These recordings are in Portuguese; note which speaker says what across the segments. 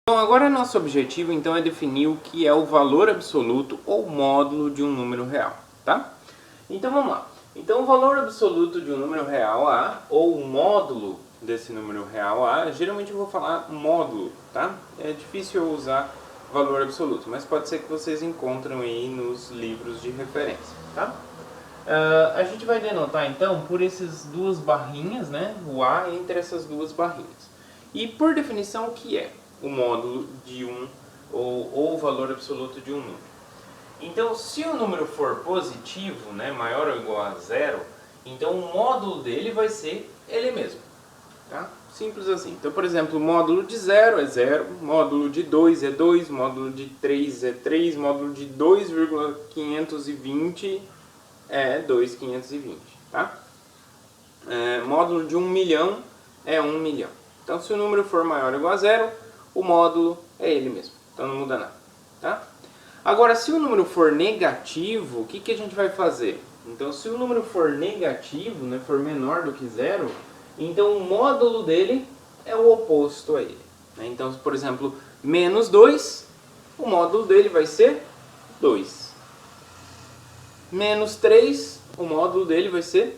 Speaker 1: Bom, agora nosso objetivo então é definir o que é o valor absoluto ou módulo de um número real, tá? Então vamos lá. Então o valor absoluto de um número real A, ou o módulo desse número real A, geralmente eu vou falar módulo, tá? É difícil eu usar valor absoluto, mas pode ser que vocês encontrem aí nos livros de referência, tá? A gente vai denotar então por essas duas barrinhas, né? O A entre essas duas barrinhas. E por definição o que é o módulo de ou o valor absoluto de um número? Então, se o número for positivo, né, maior ou igual a zero, então o módulo dele vai ser ele mesmo. Tá? Simples assim. Então, por exemplo, o módulo de 0 é 0, módulo de 2 é 2, módulo de 3 é 3, módulo de 2,520 é 2,520. Tá? Módulo de 1 milhão é 1 milhão. Então, se o número for maior ou igual a 0, o módulo é ele mesmo. Então, não muda nada. Tá? Agora, se o número for negativo, o que a gente vai fazer? Então, se o número for negativo, né, for menor do que 0, então o módulo dele é o oposto a ele. Né? Então, por exemplo, menos 2, o módulo dele vai ser 2. Menos 3, o módulo dele vai ser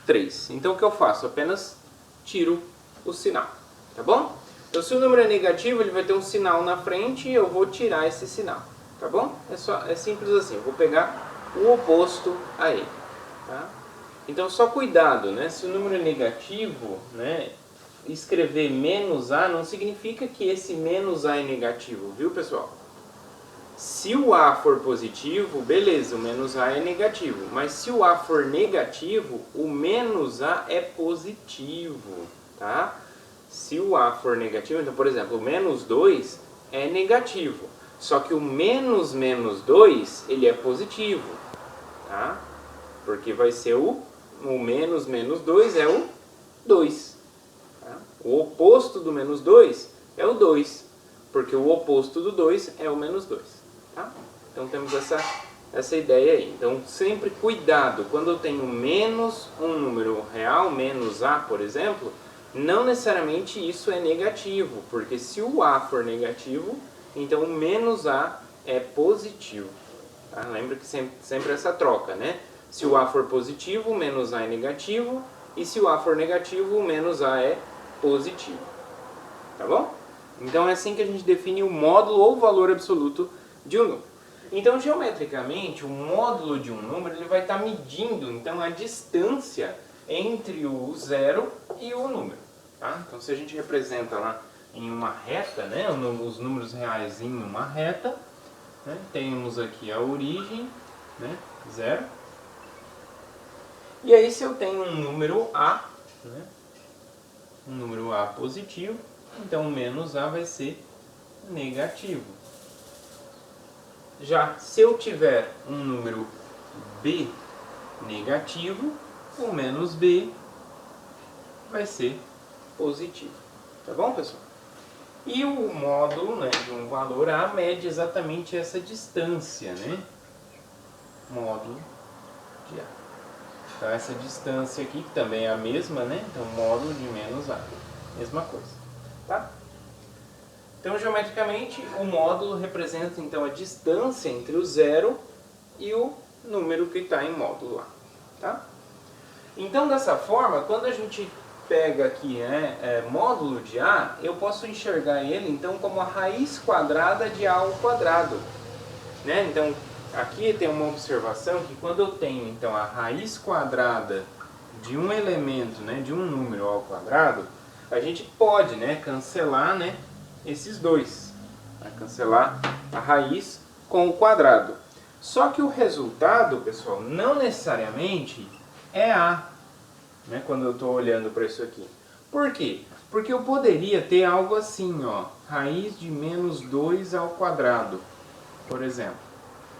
Speaker 1: 3. Então, o que eu faço? Apenas tiro o sinal. Tá bom? Então, se o número é negativo, ele vai ter um sinal na frente e eu vou tirar esse sinal. Tá bom? É simples assim. Eu vou pegar o oposto a ele. Tá? Então, só cuidado, né? Se o número é negativo, né, escrever menos A não significa que esse menos A é negativo, viu, pessoal? Se o A for positivo, beleza, o menos A é negativo. Mas se o A for negativo, o menos A é positivo, tá? Se o A for negativo, então, por exemplo, o menos 2 é negativo. Só que o menos 2, ele é positivo, tá? Porque vai ser o menos 2 é o 2. Tá? O oposto do menos 2 é o 2. Porque o oposto do 2 é o menos 2. Tá? Então temos essa ideia aí. Então sempre cuidado, quando eu tenho menos um número real, menos A, por exemplo, não necessariamente isso é negativo. Porque se o A for negativo, então o menos A é positivo. Tá? Lembra que sempre essa troca, né? Se o A for positivo, o menos A é negativo. E se o A for negativo, o menos A é positivo. Tá bom? Então é assim que a gente define o módulo ou valor absoluto de um número. Então, geometricamente, o módulo de um número ele vai estar medindo então, a distância entre o zero e o número. Tá? Então, se a gente representa lá em uma reta, né, os números reais em uma reta, né, temos aqui a origem, né, 0. E aí, se eu tenho um número A, né, um número A positivo, então o menos A vai ser negativo. Já se eu tiver um número B negativo, o menos B vai ser positivo. Tá bom, pessoal? E o módulo, né, de um valor A mede exatamente essa distância, né? Módulo de A. Então essa distância aqui, que também é a mesma, né? Então módulo de menos A. Mesma coisa. Tá? Então geometricamente o módulo representa então a distância entre o zero e o número que está em módulo A. Tá? Então dessa forma, quando a gente pega aqui módulo de A, eu posso enxergar ele então como a raiz quadrada de A ao quadrado. Né? Então aqui tem uma observação que quando eu tenho então a raiz quadrada de um elemento, né, de um número ao quadrado, a gente pode, né, cancelar, né, esses dois. Vai cancelar a raiz com o quadrado. Só que o resultado, pessoal, não necessariamente é A. Né, quando eu estou olhando para isso aqui. Por quê? Porque eu poderia ter algo assim, ó, raiz de menos 2 ao quadrado, por exemplo.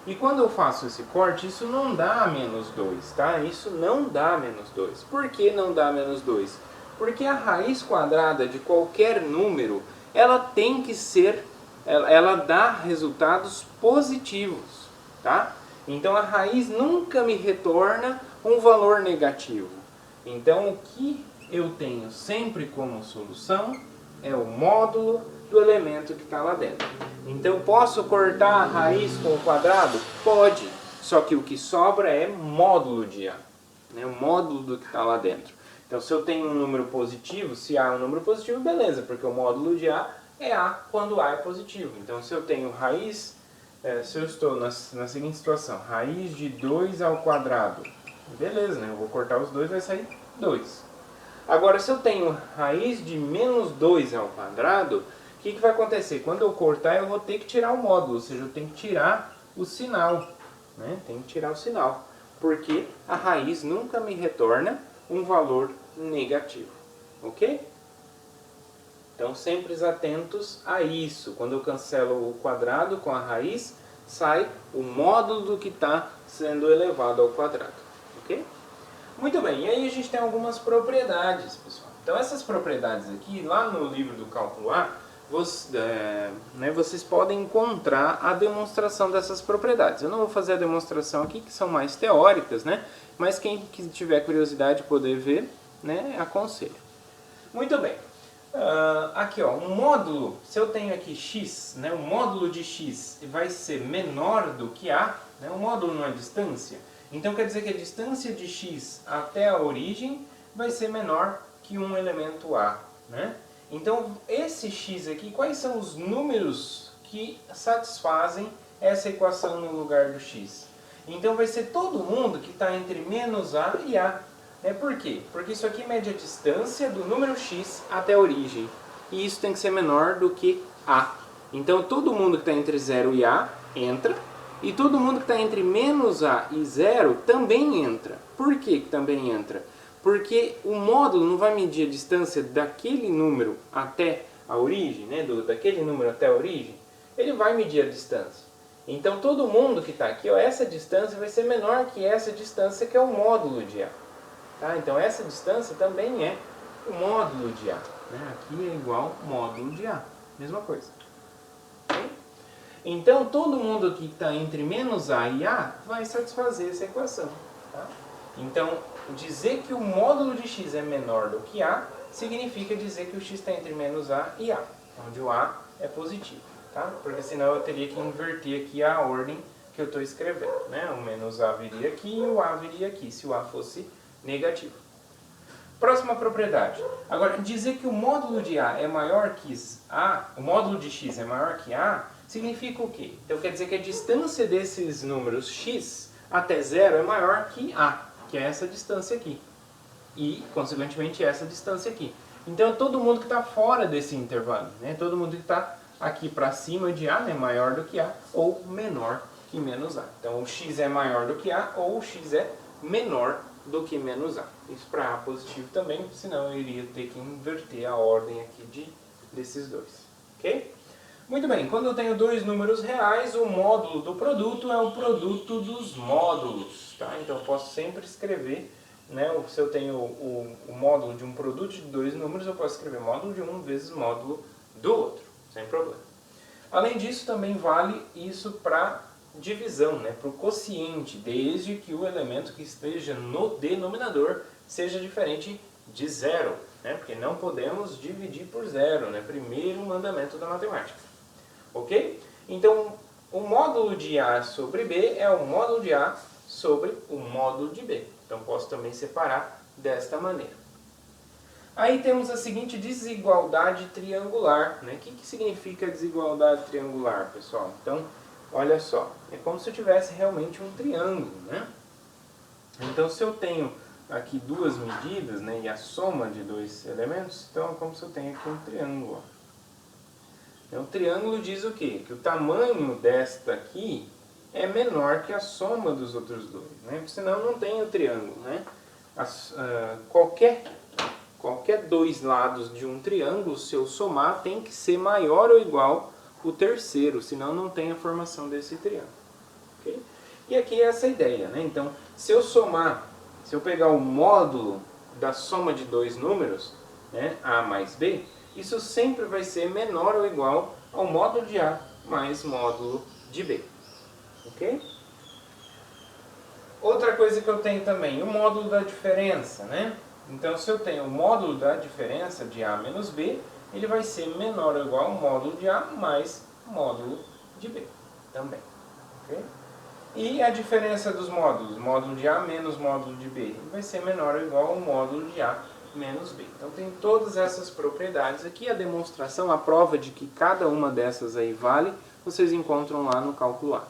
Speaker 1: E quando eu faço esse corte, isso não dá menos 2, tá? Isso não dá menos 2. Por que não dá menos 2? Porque a raiz quadrada de qualquer número, ela tem que ser, ela dá resultados positivos, tá? Então a raiz nunca me retorna um valor negativo. Então, o que eu tenho sempre como solução é o módulo do elemento que está lá dentro. Então, posso cortar a raiz com o quadrado? Pode, só que o que sobra é módulo de A, né? O módulo do que está lá dentro. Então, se eu tenho um número positivo, se A é um número positivo, beleza, porque o módulo de A é A quando A é positivo. Então, se eu tenho raiz, se eu estou na seguinte situação, raiz de 2 ao quadrado, beleza, né? Eu vou cortar os dois, vai sair 2. Agora, se eu tenho raiz de menos 2 ao quadrado, o que vai acontecer? Quando eu cortar, eu vou ter que tirar o módulo, ou seja, eu tenho que tirar o sinal, né? Tenho que tirar o sinal, porque a raiz nunca me retorna um valor negativo, ok? Então, sempre atentos a isso. Quando eu cancelo o quadrado com a raiz, sai o módulo do que está sendo elevado ao quadrado, ok? Muito bem, e aí a gente tem algumas propriedades, pessoal. Então, essas propriedades aqui, lá no livro do Cálculo A, vocês podem encontrar a demonstração dessas propriedades. Eu não vou fazer a demonstração aqui, que são mais teóricas, né? Mas quem tiver curiosidade de poder ver, né, aconselho. Muito bem. Aqui, ó, um módulo, se eu tenho aqui x, né, o módulo de x vai ser menor do que a, né, o módulo não é distância, então quer dizer que a distância de x até a origem vai ser menor que um elemento a, né? Então, esse x aqui, quais são os números que satisfazem essa equação no lugar do x? Então, vai ser todo mundo que está entre menos a e a. Por quê? Porque isso aqui mede a distância do número x até a origem. E isso tem que ser menor do que a. Então, todo mundo que está entre 0 e a entra. E todo mundo que está entre menos a e 0 também entra. Por que também entra? Porque o módulo não vai medir a distância daquele número até a origem, né? Daquele número até a origem. Ele vai medir a distância. Então, todo mundo que está aqui, ó, essa distância vai ser menor que essa distância que é o módulo de A. Tá? Então, essa distância também é o módulo de A. Né? Aqui é igual módulo de A. Mesma coisa. Okay? Então, todo mundo que está entre menos A e A vai satisfazer essa equação. Tá? Então, dizer que o módulo de x é menor do que A significa dizer que o x está entre menos A e A, onde o A é positivo. Tá? Porque senão eu teria que inverter aqui a ordem que eu estou escrevendo. Né? O menos A viria aqui e o A viria aqui, se o A fosse negativo. Próxima propriedade. Agora, dizer que o módulo de A é maior que A, o módulo de x é maior que A, significa o quê? Então quer dizer que a distância desses números x até 0 é maior que A, que é essa distância aqui. E, consequentemente, essa distância aqui. Então, todo mundo que está fora desse intervalo, né? Todo mundo que está aqui para cima de A, né? Maior do que A, ou menor que menos A. Então, o x é maior do que A, ou o x é menor do que menos A. Isso para A positivo também, senão eu iria ter que inverter a ordem aqui desses dois. Ok? Muito bem, quando eu tenho dois números reais, o módulo do produto é o produto dos módulos. Tá? Então, eu posso sempre escrever, né, se eu tenho o módulo de um produto de dois números, eu posso escrever módulo de um vezes módulo do outro, sem problema. Além disso, também vale isso para divisão, né, para o quociente, desde que o elemento que esteja no denominador seja diferente de zero, né, porque não podemos dividir por zero, né, primeiro mandamento da matemática. Ok? Então, o módulo de A sobre B é o módulo de A sobre o módulo de B. Então, posso também separar desta maneira. Aí temos a seguinte desigualdade triangular. Né? O que significa desigualdade triangular, pessoal? Então, olha só. É como se eu tivesse realmente um triângulo. Né? Então, se eu tenho aqui duas medidas, né, e a soma de dois elementos, então é como se eu tenho aqui um triângulo. Então, o triângulo diz o quê? Que o tamanho desta aqui é menor que a soma dos outros dois. Né? Porque senão não tem o triângulo. Né? Qualquer dois lados de um triângulo, se eu somar, tem que ser maior ou igual o terceiro, senão não tem a formação desse triângulo. Okay? E aqui é essa ideia. Né? Então, se eu somar, se eu pegar o módulo da soma de dois números, né, A mais B, isso sempre vai ser menor ou igual ao módulo de A mais módulo de B. Ok? Outra coisa que eu tenho também, o módulo da diferença. Né? Então, se eu tenho o módulo da diferença de A menos B, ele vai ser menor ou igual ao módulo de A mais módulo de B também. Okay? E a diferença dos módulos, módulo de A menos módulo de B, ele vai ser menor ou igual ao módulo de A menos B. Então tem todas essas propriedades aqui, a demonstração, a prova de que cada uma dessas aí vale, vocês encontram lá no cálculo A.